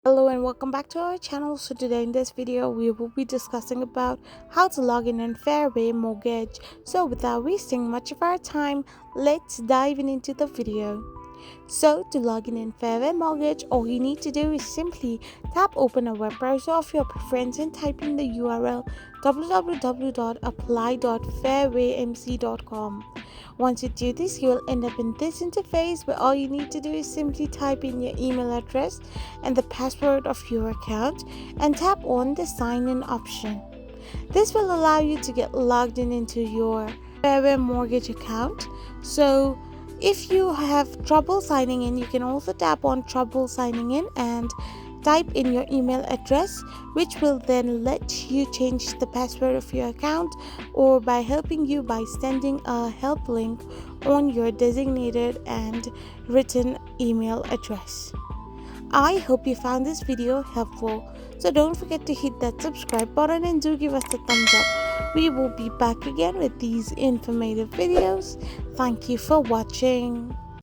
Hello and welcome back to our channel. So today in this video we will be discussing about how to log in Fairway Mortgage. So without wasting much of our time, let's dive into the video. So to log in Fairway Mortgage, all you need to do is simply tap open a web browser of your preference and type in the URL www.apply.fairwaymc.com. Once you do this, you will end up in this interface where all you need to do is simply type in your email address and the password of your account and tap on the sign in option. This will allow you to get logged in into your Fairway Mortgage account. So if you have trouble signing in, you can also tap on trouble signing in and type in your email address, which will then let you change the password of your account or by helping you by sending a help link on your designated and written email address. I hope you found this video helpful. So don't forget to hit that subscribe button and do give us a thumbs up. We will be back again with these informative videos. Thank you for watching.